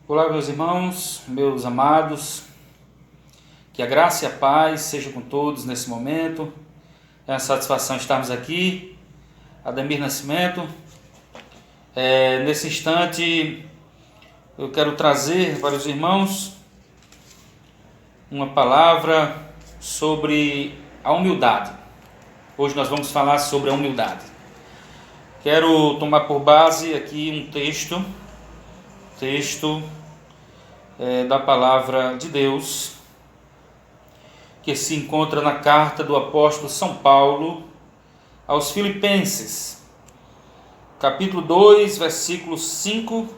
Olá, meus irmãos, meus amados, que a graça e a paz sejam com todos nesse momento. É uma satisfação estarmos aqui. Ademir Nascimento. Nesse instante, eu quero trazer para os irmãos uma palavra sobre a humildade. Hoje nós vamos falar sobre a humildade. Quero tomar por base aqui um texto da palavra de Deus, que se encontra na carta do apóstolo São Paulo aos Filipenses, capítulo 2, versículo 5,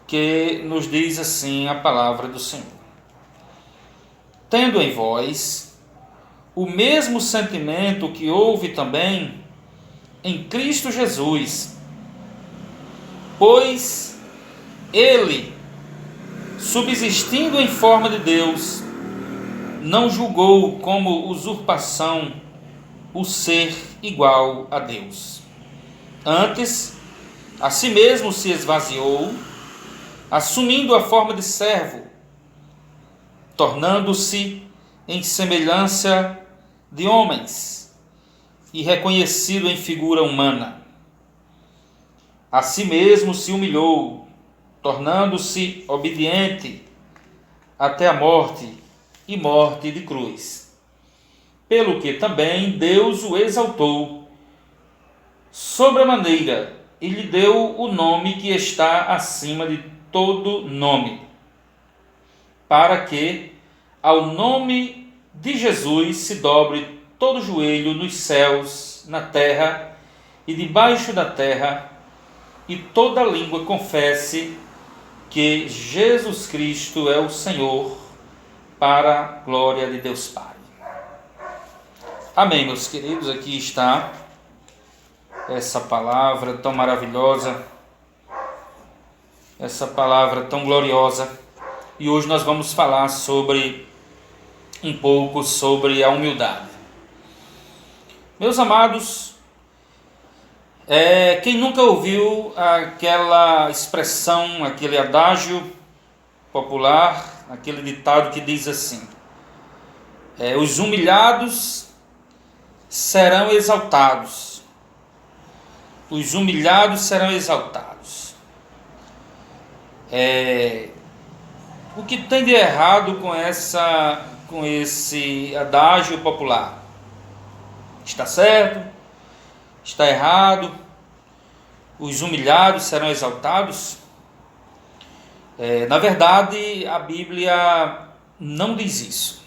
que nos diz assim a palavra do Senhor: tendo em vós o mesmo sentimento que houve também em Cristo Jesus, pois ele, subsistindo em forma de Deus, não julgou como usurpação o ser igual a Deus. Antes, a si mesmo se esvaziou, assumindo a forma de servo, tornando-se em semelhança de homens e reconhecido em figura humana. A si mesmo se humilhou, tornando-se obediente até a morte e morte de cruz. Pelo que também Deus o exaltou sobremaneira e lhe deu o nome que está acima de todo nome, para que ao nome de Jesus se dobre todo joelho nos céus, na terra e debaixo da terra, e toda língua confesse que Jesus Cristo é o Senhor, para a glória de Deus Pai. Amém, meus queridos. Aqui está essa palavra tão maravilhosa, essa palavra tão gloriosa, e hoje nós vamos falar um pouco sobre a humildade. Meus amados, quem nunca ouviu aquela expressão, aquele adágio popular, aquele ditado que diz assim: os humilhados serão exaltados. Os humilhados serão exaltados. O que tem de errado com esse adágio popular? Está certo? Está errado? Os humilhados serão exaltados? Na verdade, a Bíblia não diz isso.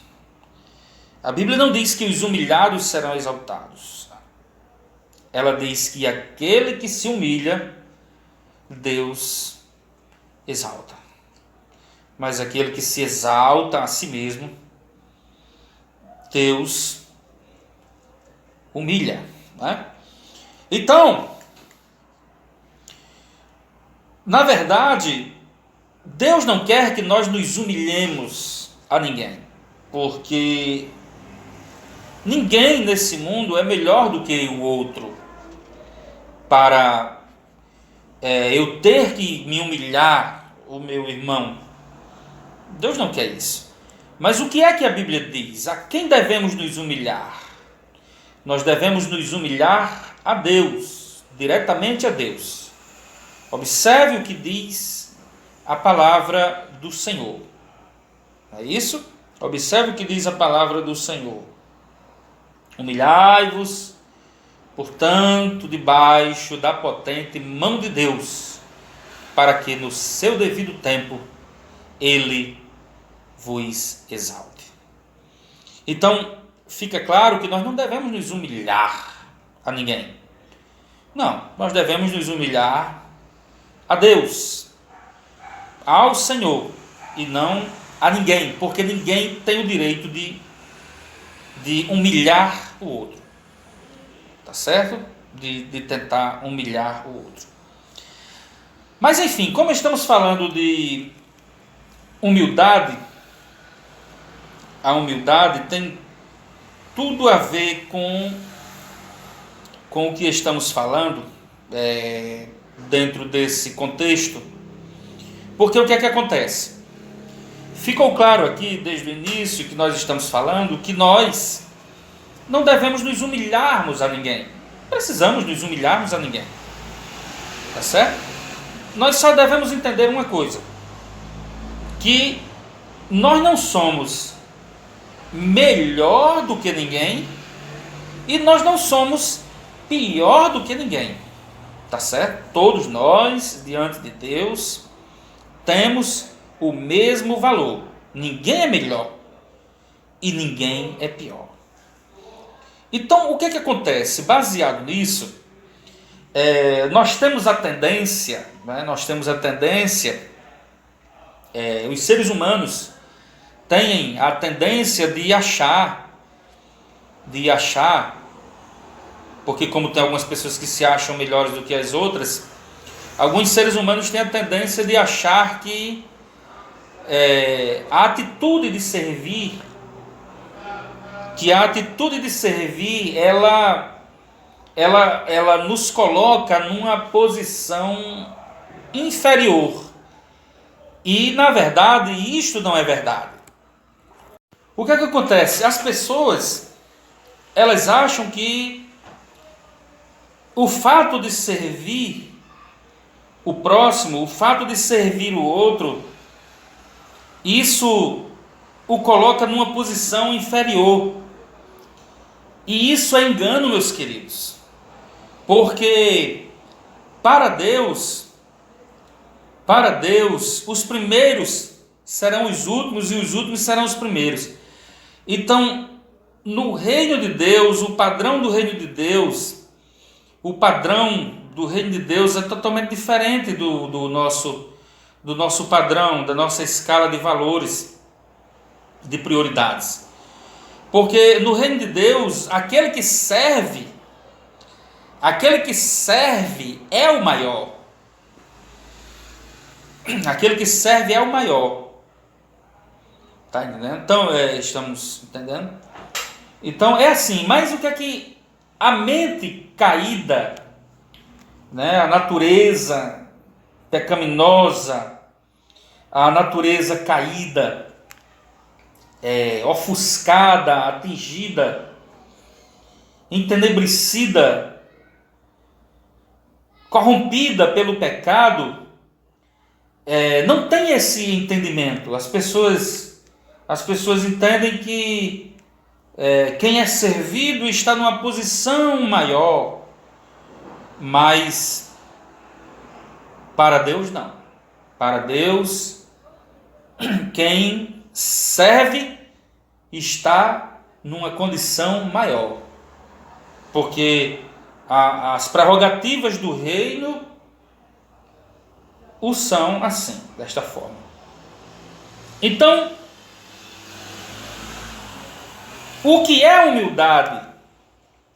A Bíblia não diz que os humilhados serão exaltados. Ela diz que aquele que se humilha, Deus exalta. Mas aquele que se exalta a si mesmo, Deus humilha, não é? Então, na verdade, Deus não quer que nós nos humilhemos a ninguém, porque ninguém nesse mundo é melhor do que o outro para eu ter que me humilhar o meu irmão. Deus não quer isso. Mas o que é que a Bíblia diz? A quem devemos nos humilhar? Nós devemos nos humilhar a Deus, diretamente a Deus. Observe o que diz a palavra do Senhor. É isso? Observe o que diz a palavra do Senhor. Humilhai-vos, portanto, debaixo da potente mão de Deus, para que no seu devido tempo Ele vos exalte. Então, fica claro que nós não devemos nos humilhar a ninguém. Não, nós devemos nos humilhar a Deus, ao Senhor, e não a ninguém, porque ninguém tem o direito de humilhar o outro. Tá certo? De tentar humilhar o outro. Mas enfim, como estamos falando de humildade, a humildade tem tudo a ver com o que estamos falando dentro desse contexto, Porque o que é que acontece? Ficou claro aqui desde o início que nós estamos falando que nós não devemos nos humilharmos a ninguém. Precisamos nos humilharmos a ninguém. Tá certo? Nós só devemos entender uma coisa: que nós não somos melhor do que ninguém e nós não somos pior do que ninguém. Tá certo? Todos nós, diante de Deus, temos o mesmo valor. Ninguém é melhor e ninguém é pior. Então, o que acontece? Baseado nisso, nós temos a tendência, os seres humanos têm a tendência de achar, porque como tem algumas pessoas que se acham melhores do que as outras, alguns seres humanos têm a tendência de achar que a atitude de servir, ela nos coloca numa posição inferior. E, na verdade, isto não é verdade. O que acontece? As pessoas, elas acham que o fato de servir o próximo, o fato de servir o outro, isso o coloca numa posição inferior. E isso é engano, meus queridos. Porque para Deus, os primeiros serão os últimos e os últimos serão os primeiros. Então, no reino de Deus, o padrão do reino de Deus é totalmente diferente do nosso padrão, da nossa escala de valores, de prioridades. Porque no reino de Deus, aquele que serve é o maior. Aquele que serve é o maior. Tá entendendo? Então, estamos entendendo? Então, é assim. Mas o que é que a mente caída, a natureza pecaminosa, a natureza caída, ofuscada, atingida, entenebrecida, corrompida pelo pecado, não tem esse entendimento. As pessoas entendem que quem é servido está numa posição maior, mas para Deus não. Para Deus, quem serve está numa condição maior, porque as prerrogativas do reino o são assim, desta forma. Então, o que é humildade?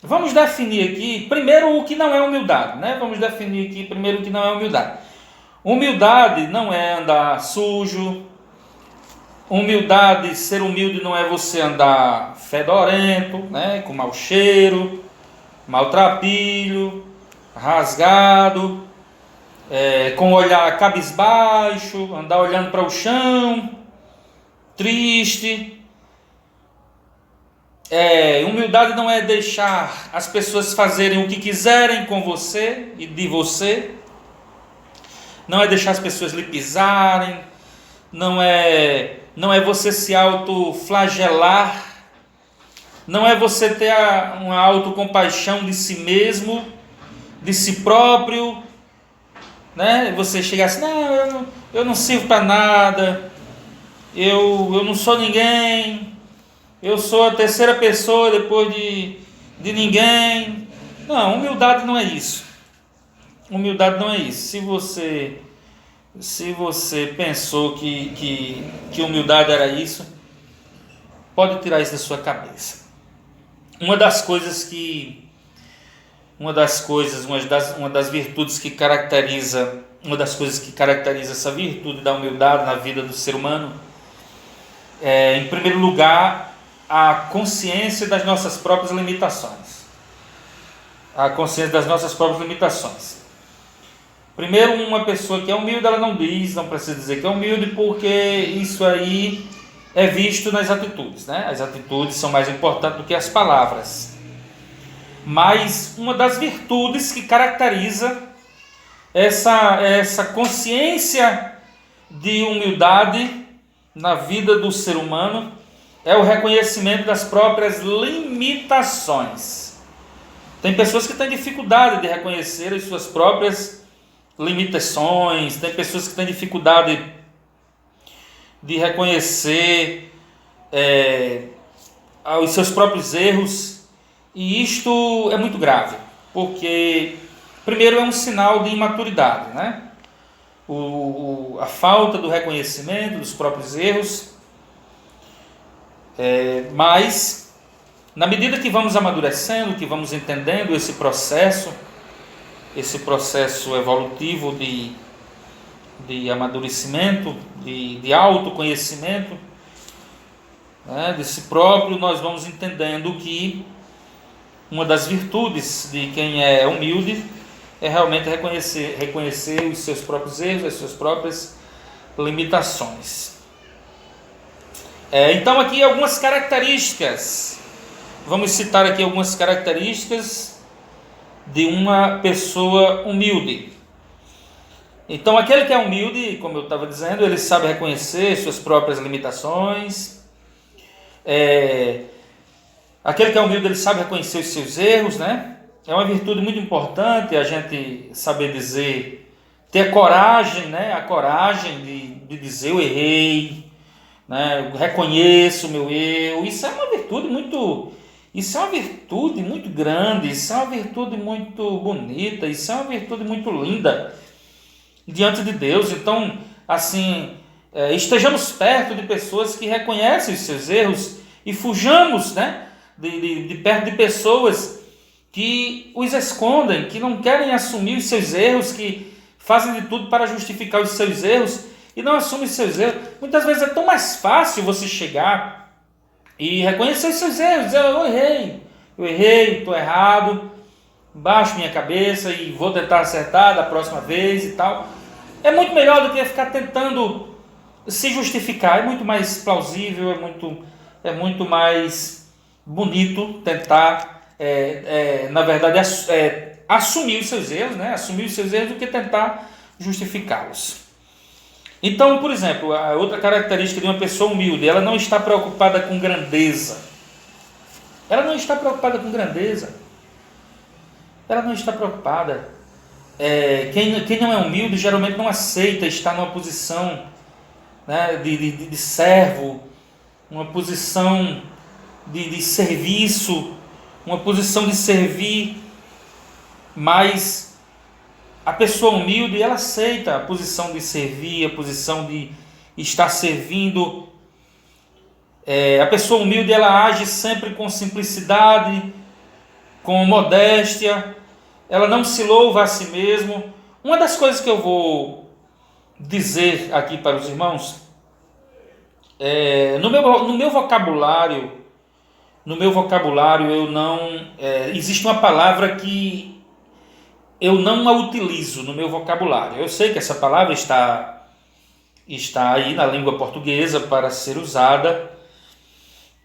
Vamos definir aqui primeiro o que não é humildade, Vamos definir aqui primeiro o que não é humildade. Humildade não é andar sujo. Humildade, ser humilde não é você andar fedorento, com mau cheiro, maltrapilho, rasgado, com o olhar cabisbaixo, andar olhando para o chão, triste. Humildade não é deixar as pessoas fazerem o que quiserem com você e de você. Não é deixar as pessoas lhe pisarem. Não é você se autoflagelar. Não é você ter uma autocompaixão de si mesmo, de si próprio. Você chegar assim, não, eu não sirvo para nada. Eu não sou ninguém. Eu sou a terceira pessoa depois de ninguém. Não, humildade não é isso. Humildade não é isso. Se você pensou que humildade era isso, pode tirar isso da sua cabeça. Uma das virtudes que caracteriza, essa virtude da humildade na vida do ser humano é, em primeiro lugar, a consciência das nossas próprias limitações. Primeiro, uma pessoa que é humilde, ela não precisa dizer que é humilde, porque isso aí é visto nas atitudes, né? As atitudes são mais importantes do que as palavras. Mas uma das virtudes que caracteriza essa consciência de humildade na vida do ser humano é o reconhecimento das próprias limitações. Tem pessoas que têm dificuldade de reconhecer as suas próprias limitações, tem pessoas que têm dificuldade de reconhecer os seus próprios erros, e isto é muito grave, porque primeiro é um sinal de imaturidade, né? A falta do reconhecimento dos próprios erros, mas na medida que vamos amadurecendo, que vamos entendendo esse processo evolutivo de amadurecimento, de autoconhecimento, né, de si próprio, nós vamos entendendo que uma das virtudes de quem é humilde é realmente reconhecer os seus próprios erros, as suas próprias limitações. Então aqui algumas características, vamos citar aqui algumas características de uma pessoa humilde. Então aquele que é humilde, como eu estava dizendo, ele sabe reconhecer suas próprias limitações. Aquele que é humilde, ele sabe reconhecer os seus erros, né? É uma virtude muito importante a gente saber dizer, ter coragem, né? A coragem de dizer eu errei, né? Eu reconheço o meu erro. Isso é uma virtude muito grande, isso é uma virtude muito bonita, isso é uma virtude muito linda diante de Deus. Então, assim, estejamos perto de pessoas que reconhecem os seus erros e fujamos, né, de perto de pessoas que os escondem, que não querem assumir os seus erros, que fazem de tudo para justificar os seus erros e não assumem os seus erros. Muitas vezes é tão mais fácil você chegar e reconhecer os seus erros, dizer eu errei, estou errado, baixo minha cabeça e vou tentar acertar da próxima vez e tal. É muito melhor do que ficar tentando se justificar, é muito mais plausível, é muito mais bonito tentar, na verdade, assumir os seus erros, né? Assumir os seus erros do que tentar justificá-los. Então, por exemplo, a outra característica de uma pessoa humilde, ela não está preocupada com grandeza. Ela não está preocupada com grandeza. Ela não está preocupada. Quem não é humilde geralmente não aceita estar numa posição, né, de servo, uma posição de serviço, uma posição de servir, mas a pessoa humilde, ela aceita a posição de servir, a posição de estar servindo. A pessoa humilde, ela age sempre com simplicidade, com modéstia, ela não se louva a si mesmo. Uma das coisas que eu vou dizer aqui para os irmãos, no meu vocabulário eu não, existe uma palavra que eu não a utilizo no meu vocabulário. Eu sei que essa palavra está aí na língua portuguesa para ser usada,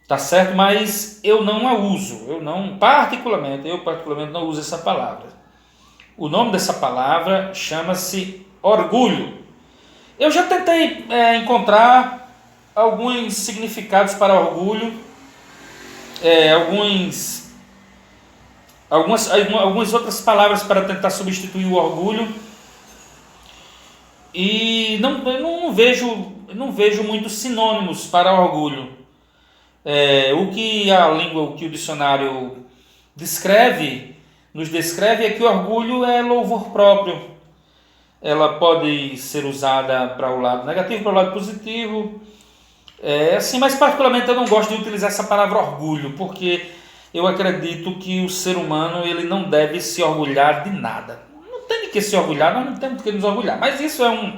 tá certo? Mas eu não a uso. Eu particularmente não uso essa palavra. O nome dessa palavra chama-se orgulho. Eu já tentei encontrar alguns significados para orgulho, algumas outras palavras para tentar substituir o orgulho, e não vejo muitos sinônimos para orgulho. O que o dicionário nos descreve é que o orgulho é louvor próprio. Ela pode ser usada para o lado negativo, para o lado positivo. Assim, mas particularmente eu não gosto de utilizar essa palavra orgulho, porque eu acredito que o ser humano, ele não deve se orgulhar de nada. Não tem de que se orgulhar, nós não temos de que nos orgulhar. Mas isso é um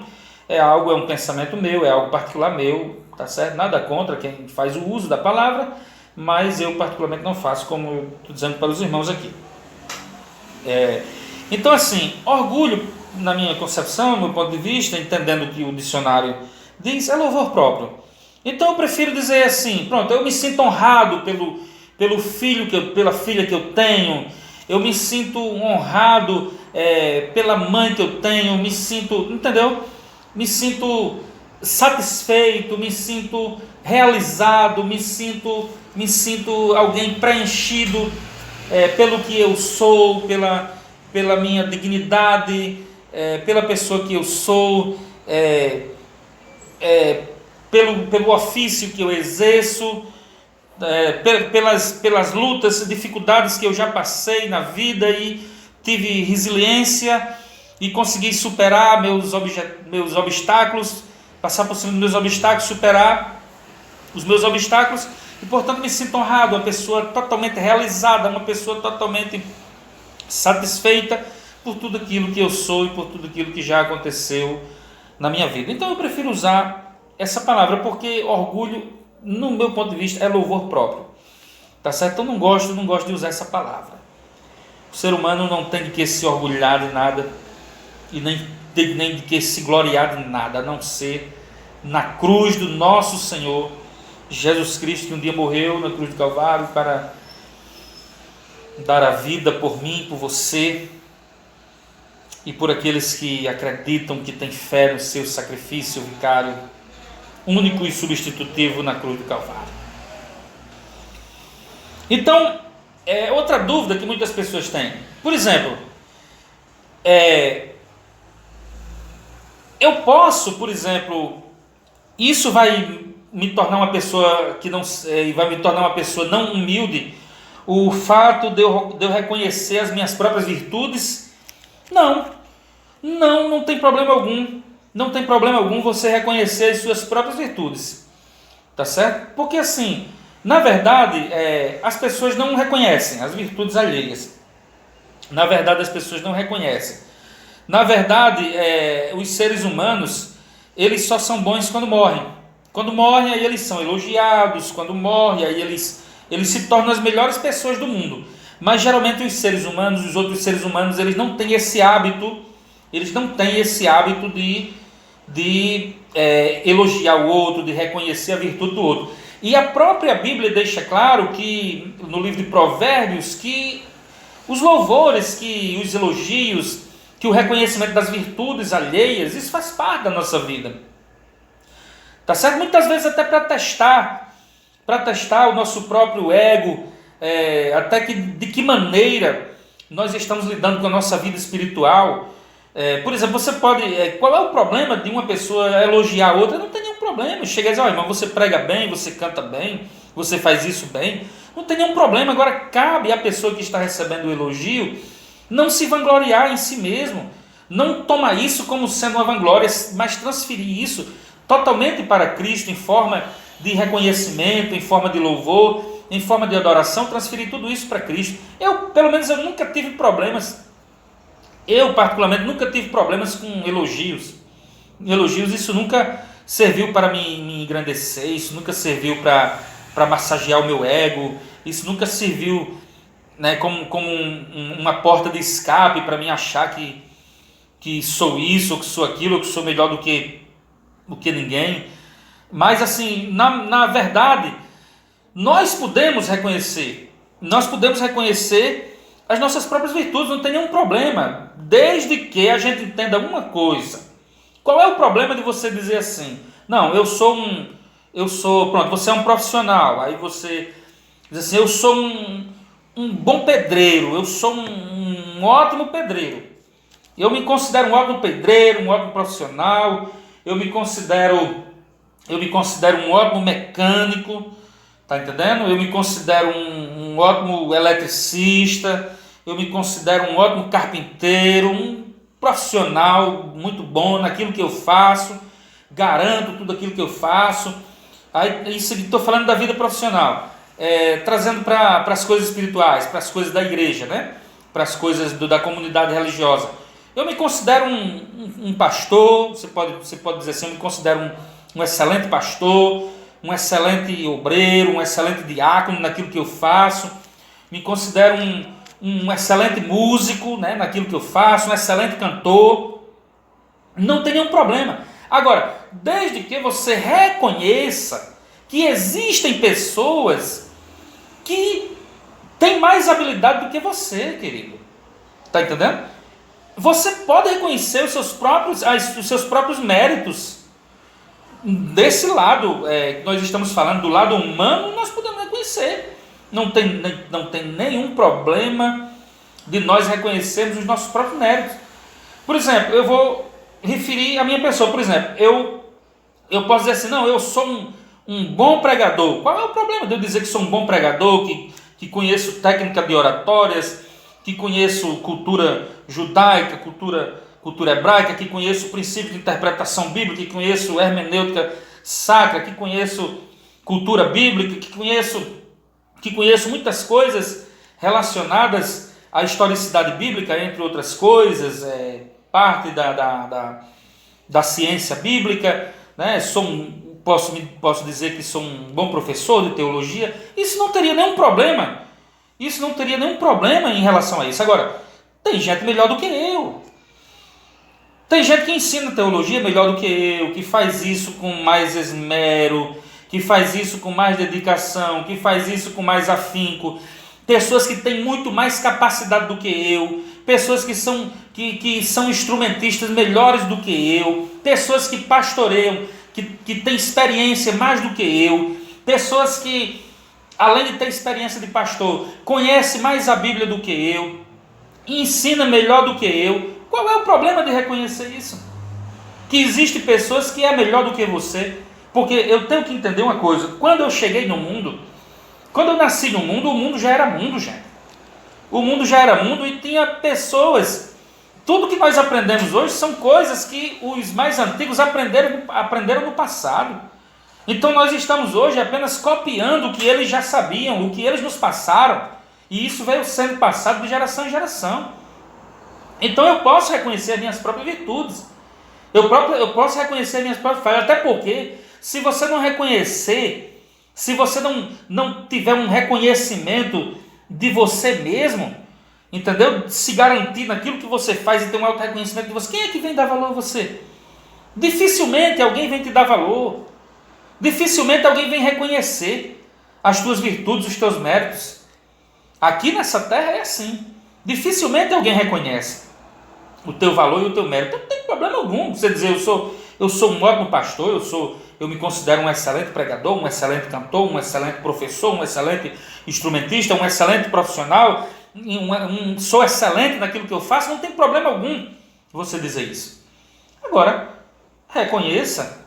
pensamento meu, é algo particular meu, tá certo? Nada contra quem faz o uso da palavra, mas eu particularmente não faço, como eu estou dizendo para os irmãos aqui. Então, assim, orgulho na minha concepção, no meu ponto de vista, entendendo o que o dicionário diz, é louvor próprio. Então eu prefiro dizer assim, pronto, eu me sinto honrado pelo filho pela filha que eu tenho, eu me sinto honrado pela mãe que eu tenho, me sinto, entendeu? Me sinto satisfeito, me sinto realizado, me sinto alguém preenchido pelo que eu sou, pela minha dignidade, pela pessoa que eu sou, pelo ofício que eu exerço, pelas lutas, dificuldades que eu já passei na vida e tive resiliência e consegui superar meus obstáculos, passar por cima dos meus obstáculos, superar os meus obstáculos e, portanto, me sinto honrado, uma pessoa totalmente realizada, uma pessoa totalmente satisfeita por tudo aquilo que eu sou e por tudo aquilo que já aconteceu na minha vida. Então eu prefiro usar essa palavra porque orgulho, no meu ponto de vista, é louvor próprio. Tá certo? Eu não gosto de usar essa palavra. O ser humano não tem de que se orgulhar de nada e nem de que se gloriar de nada, a não ser na cruz do nosso Senhor Jesus Cristo, que um dia morreu na cruz do Calvário para dar a vida por mim, por você e por aqueles que acreditam, que têm fé no seu sacrifício vicário, único e substitutivo na cruz do Calvário. Então, outra dúvida que muitas pessoas têm, por exemplo, eu posso, por exemplo, isso vai me tornar uma pessoa que não, vai me tornar uma pessoa não humilde, o fato de eu reconhecer as minhas próprias virtudes? Não tem problema algum. Não tem problema algum você reconhecer as suas próprias virtudes. Tá certo? Porque assim, na verdade, as pessoas não reconhecem as virtudes alheias. Na verdade, as pessoas não reconhecem. Na verdade, os seres humanos, eles só são bons quando morrem. Quando morrem, aí eles são elogiados. Quando morrem, aí eles se tornam as melhores pessoas do mundo. Mas geralmente os seres humanos, os outros seres humanos, eles não têm esse hábito. Eles não têm esse hábito de elogiar o outro, de reconhecer a virtude do outro. E a própria Bíblia deixa claro que, no livro de Provérbios, que os louvores, que os elogios, que o reconhecimento das virtudes alheias, isso faz parte da nossa vida. Tá certo? Muitas vezes até para testar o nosso próprio ego, até de que maneira nós estamos lidando com a nossa vida espiritual. Por exemplo, você pode... qual é o problema de uma pessoa elogiar a outra? Não tem nenhum problema. Chega e diz, irmão, você prega bem, você canta bem, você faz isso bem. Não tem nenhum problema. Agora, cabe à pessoa que está recebendo o elogio não se vangloriar em si mesmo. Não tomar isso como sendo uma vanglória, mas transferir isso totalmente para Cristo, em forma de reconhecimento, em forma de louvor, em forma de adoração, transferir tudo isso para Cristo. Pelo menos, eu nunca tive problemas. Eu, particularmente, nunca tive problemas com elogios. Isso nunca serviu para me engrandecer, isso nunca serviu para massagear o meu ego, isso nunca serviu, né, como uma porta de escape para mim achar que sou isso, ou que sou aquilo, ou que sou melhor do que ninguém. Mas assim, na verdade, nós podemos reconhecer as nossas próprias virtudes, não tem nenhum problema, desde que a gente entenda uma coisa. Qual é o problema de você dizer assim, não, pronto, você é um profissional, aí você diz assim, eu sou um bom pedreiro, eu sou um ótimo pedreiro, eu me considero um ótimo pedreiro, um ótimo profissional, eu me considero um ótimo mecânico, tá entendendo? Eu me considero um ótimo eletricista, eu me considero um ótimo carpinteiro, um profissional muito bom naquilo que eu faço, garanto tudo aquilo que eu faço. Aí, isso estou falando da vida profissional, trazendo para as coisas espirituais, para as coisas da igreja, né? Para as coisas da comunidade religiosa. Eu me considero um pastor, você pode dizer assim, eu me considero um excelente pastor, um excelente obreiro, um excelente diácono naquilo que eu faço, me considero um excelente músico, né, naquilo que eu faço, um excelente cantor, Não tem nenhum problema. Agora, desde que você reconheça que existem pessoas que têm mais habilidade do que você, querido. Está entendendo? Você pode reconhecer os seus próprios méritos. Desse lado, que nós estamos falando, do lado humano, nós podemos reconhecer. Não tem nenhum problema de nós reconhecermos os nossos próprios méritos. Por exemplo, eu vou referir a minha pessoa. Por exemplo, eu posso dizer assim, não, eu sou um bom pregador. Qual é o problema de eu dizer que sou um bom pregador, que conheço técnica de oratórias, que conheço cultura judaica, cultura hebraica, que conheço o princípio de interpretação bíblica, que conheço hermenêutica sacra, que conheço cultura bíblica, que conheço muitas coisas relacionadas à historicidade bíblica, entre outras coisas, parte da ciência bíblica, né? Posso dizer que sou um bom professor de teologia. Isso não teria nenhum problema. Isso não teria nenhum problema em relação a isso. Agora, tem gente melhor do que eu. Tem gente que ensina teologia melhor do que eu, que faz isso com mais esmero, que faz isso com mais dedicação, que faz isso com mais afinco. Pessoas que têm muito mais capacidade do que eu, pessoas que são instrumentistas melhores do que eu, pessoas que pastoreiam, que têm experiência mais do que eu, pessoas que, além de ter experiência de pastor, conhece mais a Bíblia do que eu, ensina melhor do que eu. Qual é o problema de reconhecer isso? Que existem pessoas que é melhor do que você. Porque eu tenho que entender uma coisa. Quando eu cheguei no mundo, quando eu nasci no mundo, o mundo já era mundo, gente. O mundo já era mundo e tinha pessoas. Tudo que nós aprendemos hoje são coisas que os mais antigos aprenderam no passado. Então nós estamos hoje apenas copiando o que eles já sabiam, o que eles nos passaram. E isso veio sendo passado de geração em geração. Então eu posso reconhecer as minhas próprias virtudes. Eu posso reconhecer as minhas próprias falhas. Até porque, se você não reconhecer, se você não tiver um reconhecimento de você mesmo, entendeu? Se garantir naquilo que você faz e ter um auto-reconhecimento de você, quem é que vem dar valor a você? Dificilmente alguém vem te dar valor. Dificilmente alguém vem reconhecer as tuas virtudes, os teus méritos. Aqui nessa terra é assim. Dificilmente alguém reconhece o teu valor e o teu mérito. Não tem problema algum você dizer, eu sou um ótimo pastor, eu me considero um excelente pregador, um excelente cantor, um excelente professor, um excelente instrumentista, um excelente profissional, sou excelente naquilo que eu faço. Não tem problema algum você dizer isso. Agora, reconheça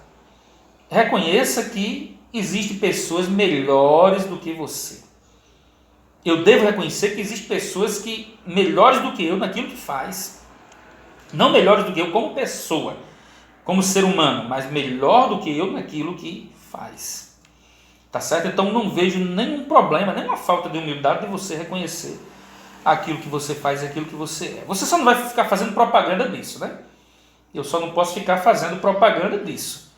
que existem pessoas melhores do que você. Eu devo reconhecer que existem pessoas que melhores do que eu naquilo que faz. Não melhores do que eu como pessoa, como ser humano, mas melhor do que eu naquilo que faz. Tá certo? Então não vejo nenhum problema, nenhuma falta de humildade de você reconhecer aquilo que você faz e aquilo que você é. Você só não vai ficar fazendo propaganda disso, né? Eu só não posso ficar fazendo propaganda disso.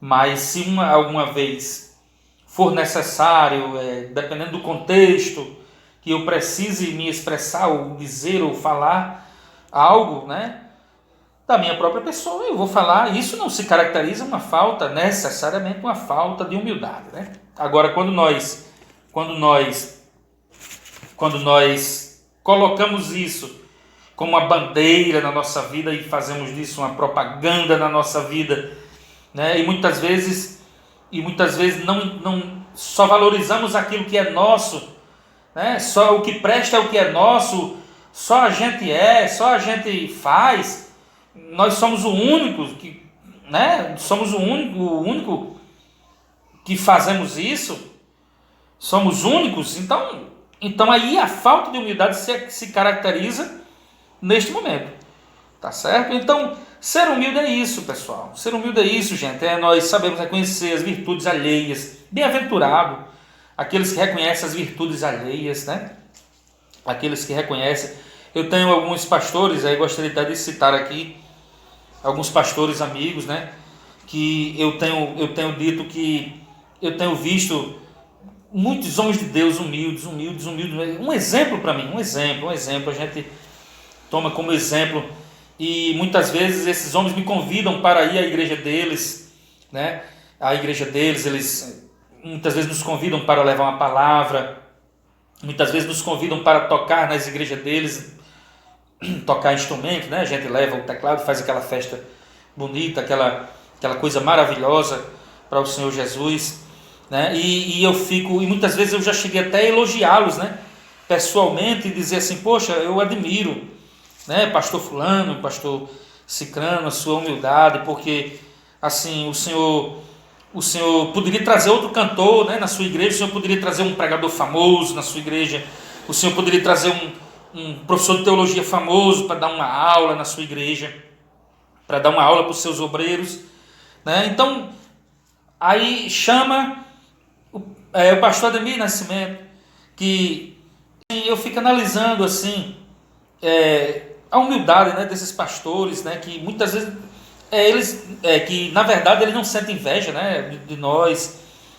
Mas se alguma vez for necessário, dependendo do contexto, que eu precise me expressar, ou dizer, ou falar algo, né, da minha própria pessoa, eu vou falar. Isso não se caracteriza necessariamente uma falta de humildade, né? Agora, quando nós colocamos isso como uma bandeira na nossa vida e fazemos disso uma propaganda na nossa vida, né? E muitas vezes não só valorizamos aquilo que é nosso, né? Só o que presta é o que é nosso, só a gente faz. Nós somos o único que, né? Somos o único que fazemos isso. Somos únicos. Então aí a falta de humildade se caracteriza neste momento. Tá certo? Então, ser humilde é isso, pessoal. Ser humilde é isso, gente. Nós sabemos reconhecer as virtudes alheias. Bem-aventurado aqueles que reconhecem as virtudes alheias, né? Aqueles que reconhecem. Eu tenho alguns pastores, aí gostaria de citar aqui, alguns pastores amigos, né? Que eu tenho dito que eu tenho visto muitos homens de Deus humildes. Um exemplo para mim, um exemplo. A gente toma como exemplo E muitas vezes esses homens me convidam para ir à igreja deles, né? A igreja deles, eles muitas vezes nos convidam para levar uma palavra, muitas vezes nos convidam para tocar nas igrejas deles, tocar instrumento, né? A gente leva o teclado, faz aquela festa bonita, aquela coisa maravilhosa para o Senhor Jesus, né? E eu fico, e muitas vezes eu já cheguei até a elogiá-los, né? Pessoalmente, e dizer assim, poxa, eu admiro, né? Pastor fulano, pastor cicrano, a sua humildade, porque assim, o Senhor poderia trazer outro cantor, né, na sua igreja, o Senhor poderia trazer um pregador famoso na sua igreja, o Senhor poderia trazer um professor de teologia famoso para dar uma aula na sua igreja, para dar uma aula para os seus obreiros, né? Então, aí chama o pastor Ademir Nascimento, que eu fico analisando assim, a humildade, né, desses pastores, né, que muitas vezes que na verdade eles não sentem inveja, né, de nós,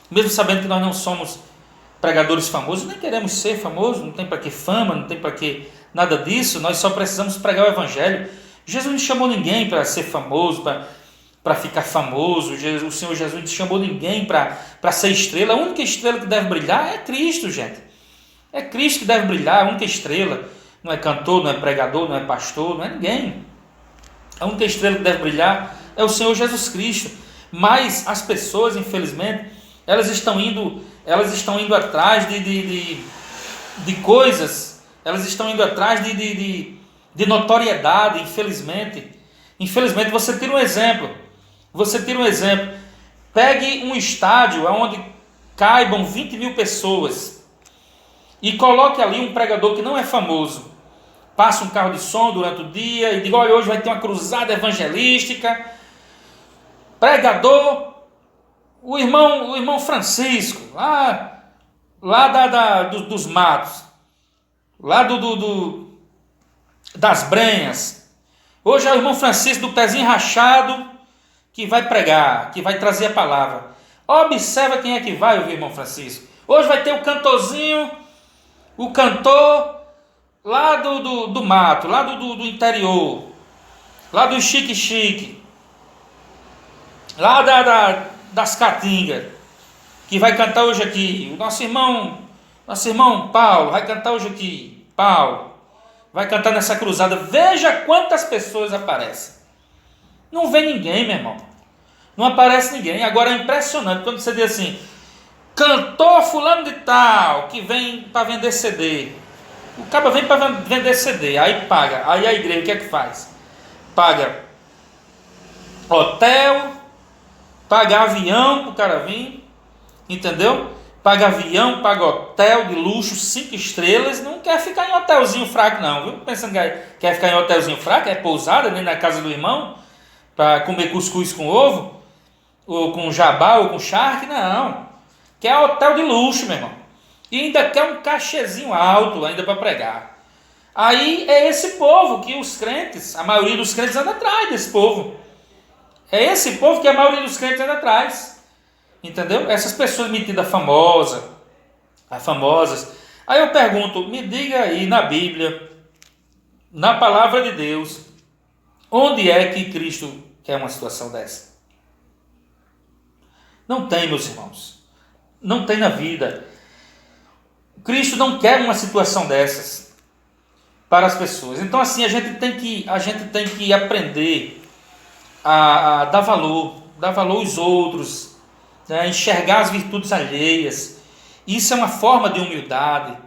mesmo sabendo que nós não somos pregadores famosos, nem queremos ser famosos, não tem para que fama, não tem para que nada disso, nós só precisamos pregar o evangelho. Jesus não chamou ninguém para ser famoso, para ficar famoso. O Senhor Jesus não chamou ninguém para ser estrela. A única estrela que deve brilhar é Cristo, gente. É Cristo que deve brilhar, a única estrela. Não é cantor, não é pregador, não é pastor, não é ninguém. A única estrela que deve brilhar é o Senhor Jesus Cristo. Mas as pessoas, infelizmente, elas estão indo atrás de coisas, elas estão indo atrás de notoriedade, infelizmente. Infelizmente, você tira um exemplo. Pegue um estádio onde caibam 20 mil pessoas e coloque ali um pregador que não é famoso. Passa um carro de som durante o dia e diga, olha, hoje vai ter uma cruzada evangelística. Pregador, o irmão Francisco, lá dos matos, lá das Brenhas. Hoje é o irmão Francisco do pezinho rachado que vai pregar, que vai trazer a palavra. Observa quem é que vai ouvir o irmão Francisco. Hoje vai ter o cantorzinho, o cantor lá do mato, lá do interior, lá do chique-chique, lá das caatingas, que vai cantar hoje aqui. O nosso irmão Paulo vai cantar hoje aqui. Paulo vai cantar nessa cruzada. Veja quantas pessoas aparecem. Não vem ninguém, meu irmão. Não aparece ninguém. Agora é impressionante quando você diz assim, cantor fulano de tal, que vem para vender CD. O cara vem para vender CD, aí paga. Aí a igreja o que é que faz? Paga hotel, paga avião para o cara vir, entendeu? Paga avião, paga hotel de luxo, 5 estrelas, não quer ficar em hotelzinho fraco não, viu? Pensando que quer ficar em hotelzinho fraco, é pousada, nem na casa do irmão, para comer cuscuz com ovo, ou com jabá, ou com charque, não. Quer hotel de luxo, meu irmão. E ainda quer um cachezinho alto ainda para pregar. Aí é esse povo que os crentes, a maioria dos crentes anda atrás desse povo. É esse povo que a maioria dos crentes anda atrás. Entendeu? Essas pessoas metidas famosas. Aí eu pergunto, me diga aí na Bíblia, na palavra de Deus, onde é que Cristo quer uma situação dessa? Não tem, meus irmãos. Não tem na vida. Cristo não quer uma situação dessas para as pessoas. Então assim, a gente tem que aprender a dar valor aos outros, né? Enxergar as virtudes alheias. Isso é uma forma de humildade.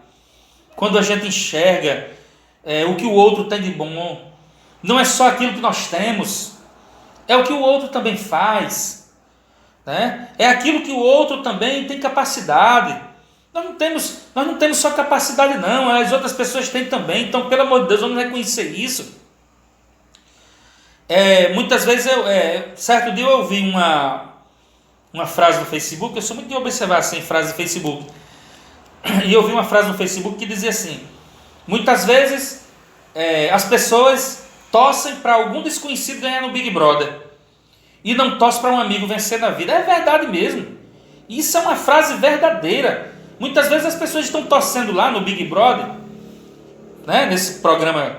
Quando a gente enxerga o que o outro tem de bom, não é só aquilo que nós temos, é o que o outro também faz, né? É aquilo que o outro também tem capacidade. Nós não temos só capacidade não, as outras pessoas têm também, então pelo amor de Deus, vamos reconhecer isso. Muitas vezes, certo dia eu ouvi uma frase no Facebook, eu sou muito de observar assim, frase no Facebook, e eu ouvi uma frase no Facebook que dizia assim, muitas vezes as pessoas torcem para algum desconhecido ganhar no Big Brother, e não torcem para um amigo vencer na vida. É verdade mesmo, isso é uma frase verdadeira. Muitas vezes as pessoas estão torcendo lá no Big Brother, né, nesse programa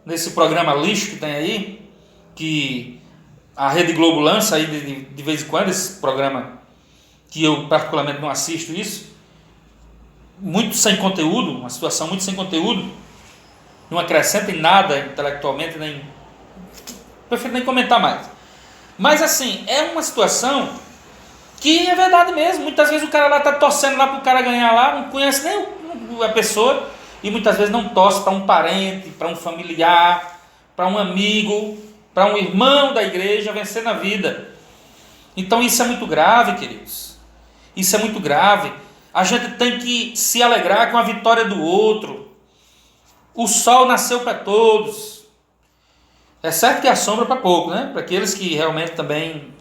nesse programa lixo que tem aí, que a Rede Globo lança aí de vez em quando, esse programa que eu particularmente não assisto isso, muito sem conteúdo, uma situação muito sem conteúdo, não acrescenta em nada intelectualmente, prefiro nem comentar mais. Mas assim, é uma situação que é verdade mesmo. Muitas vezes o cara lá está torcendo lá para o cara ganhar lá, não conhece nem a pessoa, e muitas vezes não torce para um parente, para um familiar, para um amigo, para um irmão da igreja vencer na vida. Então isso é muito grave, queridos. Isso é muito grave. A gente tem que se alegrar com a vitória do outro. O sol nasceu para todos. É certo que a sombra para pouco, né? Para aqueles que realmente também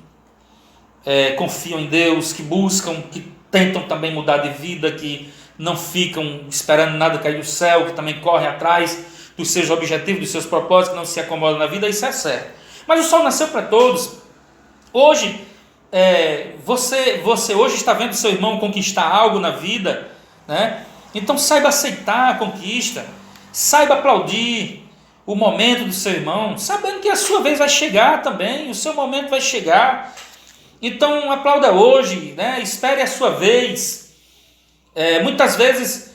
confiam em Deus, que buscam, que tentam também mudar de vida, que não ficam esperando nada cair do céu, que também correm atrás dos seus objetivos, dos seus propósitos, que não se acomodam na vida, isso é certo. Mas o sol nasceu para todos. Hoje, você hoje está vendo seu irmão conquistar algo na vida, né? Então saiba aceitar a conquista, saiba aplaudir o momento do seu irmão, sabendo que a sua vez vai chegar também, o seu momento vai chegar. Então aplauda hoje, né? Espere a sua vez. Muitas vezes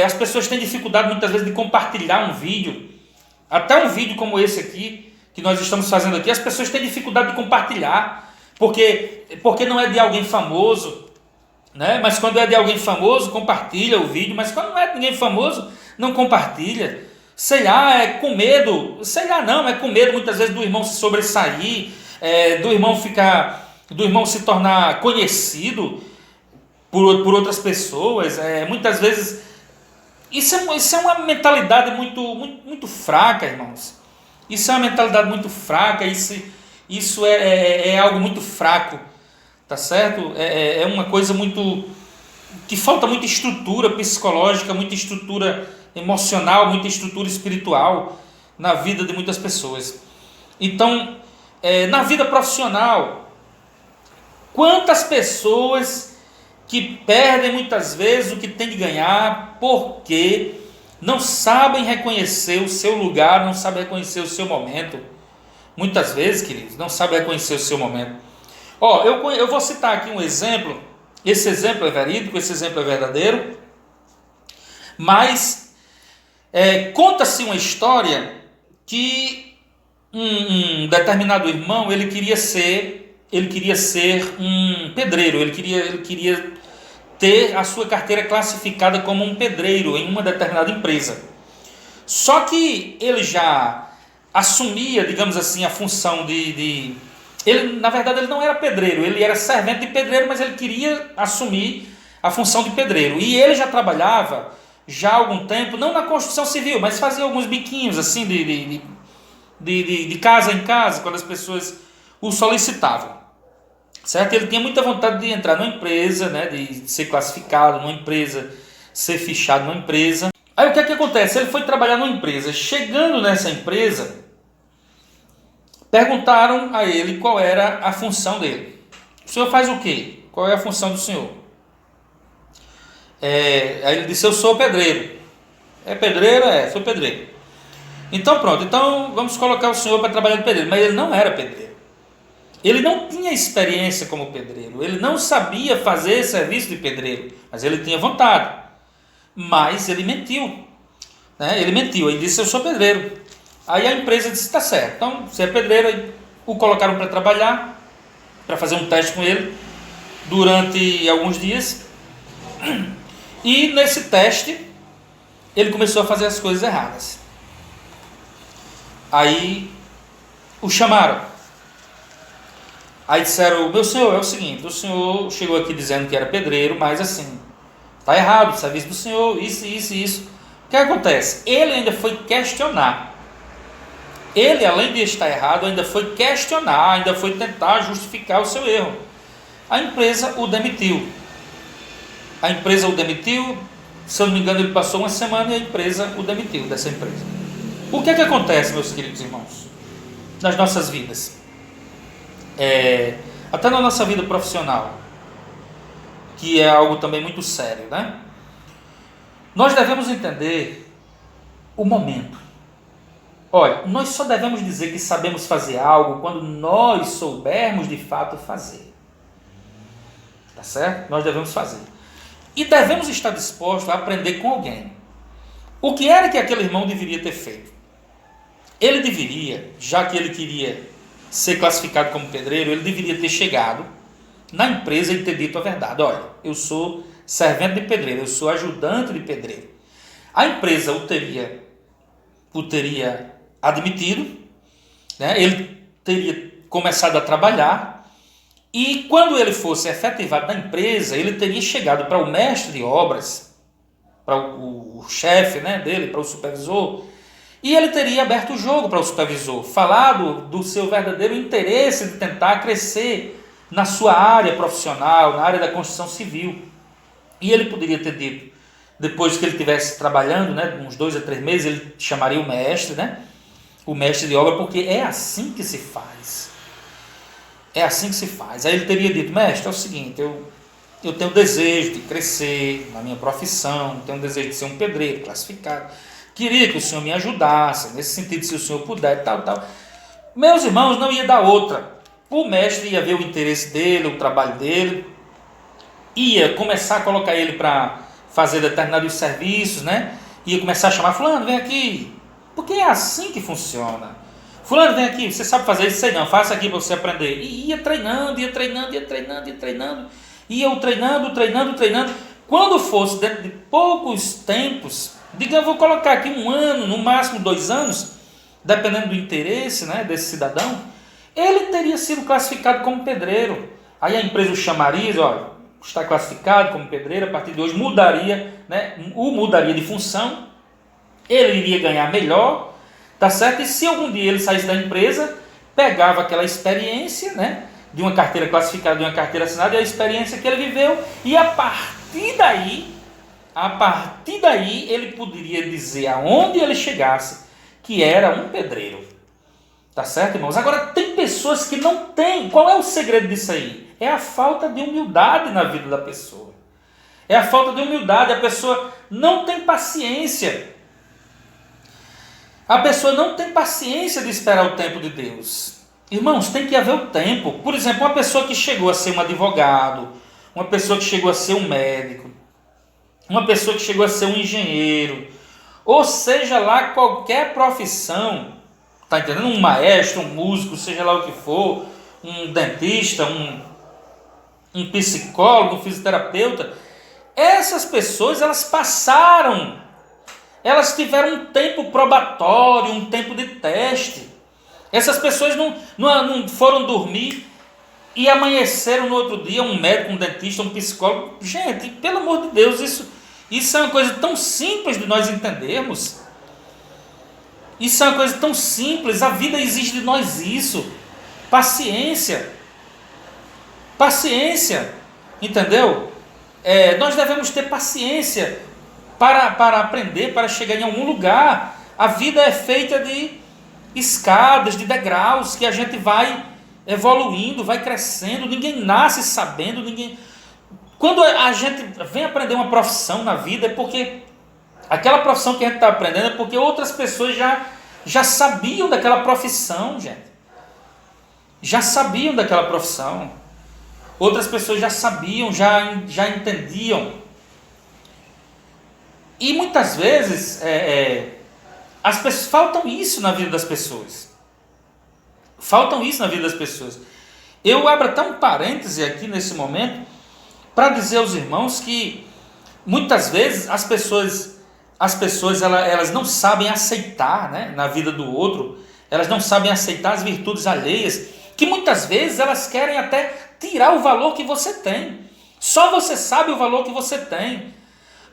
as pessoas têm dificuldade muitas vezes de compartilhar um vídeo, até um vídeo como esse aqui, que nós estamos fazendo aqui, as pessoas têm dificuldade de compartilhar, porque não é de alguém famoso, né? Mas quando é de alguém famoso, compartilha o vídeo, mas quando não é de ninguém famoso, não compartilha. Sei lá, é com medo, é com medo muitas vezes do irmão se sobressair, do irmão se tornar conhecido por outras pessoas. Muitas vezes isso é uma mentalidade muito fraca, irmãos. Isso é uma mentalidade muito fraca. Isso é algo muito fraco, tá certo? É uma coisa que falta muita estrutura psicológica, muita estrutura emocional, muita estrutura espiritual na vida de muitas pessoas. Então, na vida profissional, quantas pessoas que perdem muitas vezes o que tem de ganhar porque não sabem reconhecer o seu lugar, não sabem reconhecer o seu momento. Muitas vezes, queridos, não sabem reconhecer o seu momento. Eu vou citar aqui um exemplo. Esse exemplo é verídico, esse exemplo é verdadeiro, mas conta-se uma história que um determinado irmão, ele queria ser um pedreiro, ele queria ter a sua carteira classificada como um pedreiro em uma determinada empresa. Só que ele já assumia, digamos assim, a função ele, na verdade, ele não era pedreiro, ele era servente de pedreiro, mas ele queria assumir a função de pedreiro. E ele já trabalhava já há algum tempo, não na construção civil, mas fazia alguns biquinhos assim de casa em casa, quando as pessoas o solicitavam. Certo? Ele tinha muita vontade de entrar numa empresa, né, de ser classificado numa empresa, ser fichado numa empresa. Aí o que é que acontece? Ele foi trabalhar numa empresa. Chegando nessa empresa, perguntaram a ele qual era a função dele. O senhor faz o quê? Qual é a função do senhor? Aí ele disse: eu sou pedreiro. É pedreiro? Sou pedreiro. Então pronto, vamos colocar o senhor para trabalhar de pedreiro. Mas ele não era pedreiro. Ele não tinha experiência como pedreiro, ele não sabia fazer serviço de pedreiro, mas ele tinha vontade. Mas ele mentiu, né? Ele mentiu, ele disse: eu sou pedreiro. Aí a empresa disse: tá certo, então você é pedreiro. Aí o colocaram para trabalhar, para fazer um teste com ele durante alguns dias. E nesse teste ele começou a fazer as coisas erradas. Aí o chamaram. Aí disseram: meu senhor, é o seguinte, o senhor chegou aqui dizendo que era pedreiro, mas assim, está errado o serviço do senhor, isso. O que acontece? Ele ainda foi questionar. Ele, além de estar errado, ainda foi questionar, ainda foi tentar justificar o seu erro. A empresa o demitiu. Se eu não me engano, ele passou uma semana e a empresa o demitiu dessa empresa. O que é que acontece, meus queridos irmãos, nas nossas vidas? Até na nossa vida profissional, que é algo também muito sério, né? Nós devemos entender o momento. Olha, nós só devemos dizer que sabemos fazer algo quando nós soubermos de fato fazer. Tá certo? Nós devemos fazer. E devemos estar dispostos a aprender com alguém. O que era que aquele irmão deveria ter feito? Ele deveria, já que ele queria ser classificado como pedreiro, ele deveria ter chegado na empresa e ter dito a verdade. Olha, eu sou servente de pedreiro, eu sou ajudante de pedreiro. A empresa o teria admitido, né? Ele teria começado a trabalhar, e quando ele fosse efetivado na empresa, ele teria chegado para o mestre de obras, para o chefe, né, dele, para o supervisor, e ele teria aberto o jogo para o supervisor, falado do seu verdadeiro interesse de tentar crescer na sua área profissional, na área da construção civil. E ele poderia ter dito, depois que ele estivesse trabalhando, né, uns 2 a 3 meses, ele chamaria o mestre, né, o mestre de obra, porque é assim que se faz. É assim que se faz. Aí ele teria dito, mestre, é o seguinte, eu tenho desejo de crescer na minha profissão, tenho desejo de ser um pedreiro classificado, queria que o senhor me ajudasse, nesse sentido, se o senhor puder, tal. Meus irmãos, não ia dar outra. O mestre ia ver o interesse dele, o trabalho dele, ia começar a colocar ele para fazer determinados serviços, né? Ia começar a chamar, fulano, vem aqui, porque é assim que funciona. Fulano, vem aqui, você sabe fazer isso? Sei não, faça aqui para você aprender. E ia treinando. Quando fosse dentro de poucos tempos, digamos, vou colocar aqui 1 ano, no máximo 2 anos, dependendo do interesse, né, desse cidadão, ele teria sido classificado como pedreiro. Aí a empresa o chamaria, olha, está classificado como pedreiro, a partir de hoje mudaria, né, o mudaria de função, ele iria ganhar melhor, tá certo? E se algum dia ele saísse da empresa, pegava aquela experiência, né, de uma carteira classificada, de uma carteira assinada, e a experiência que ele viveu, e a partir daí ele poderia dizer aonde ele chegasse que era um pedreiro. Tá certo, irmãos? Agora, tem pessoas que não têm. Qual é o segredo disso aí? É a falta de humildade na vida da pessoa. É a falta de humildade. A pessoa não tem paciência. A pessoa não tem paciência de esperar o tempo de Deus. Irmãos, tem que haver o tempo. Por exemplo, uma pessoa que chegou a ser um advogado, uma pessoa que chegou a ser um médico, uma pessoa que chegou a ser um engenheiro, ou seja lá qualquer profissão, tá entendendo? Um maestro, um músico, seja lá o que for, um dentista, um psicólogo, um fisioterapeuta, essas pessoas, elas passaram, elas tiveram um tempo probatório, um tempo de teste. Essas pessoas não foram dormir e amanheceram no outro dia um médico, um dentista, um psicólogo. Gente, pelo amor de Deus, isso é uma coisa tão simples de nós entendermos. Isso é uma coisa tão simples, a vida exige de nós isso. Paciência. Paciência, entendeu? Nós devemos ter paciência para aprender, para chegar em algum lugar. A vida é feita de escadas, de degraus, que a gente vai evoluindo, vai crescendo. Ninguém nasce sabendo, Quando a gente vem aprender uma profissão na vida, é porque aquela profissão que a gente está aprendendo é porque outras pessoas já sabiam daquela profissão, gente. Já sabiam daquela profissão. Outras pessoas já sabiam, já entendiam. E muitas vezes as pessoas, faltam isso na vida das pessoas. Faltam isso na vida das pessoas. Eu abro até um parêntese aqui nesse momento para dizer aos irmãos que muitas vezes as pessoas elas não sabem aceitar, né, na vida do outro, elas não sabem aceitar as virtudes alheias, que muitas vezes elas querem até tirar o valor que você tem. Só você sabe o valor que você tem.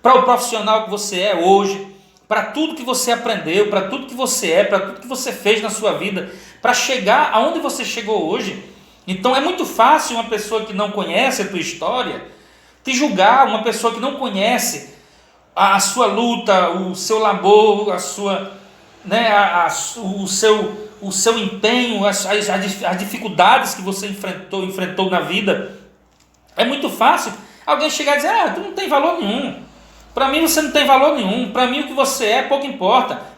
Para o profissional que você é hoje, para tudo que você aprendeu, para tudo que você é, para tudo que você fez na sua vida, para chegar aonde você chegou hoje. Então é muito fácil uma pessoa que não conhece a tua história te julgar, uma pessoa que não conhece a sua luta, o seu labor, a sua, né, o seu empenho, as dificuldades que você enfrentou na vida. É muito fácil alguém chegar e dizer, tu não tem valor nenhum. Para mim você não tem valor nenhum. Para mim o que você é pouco importa.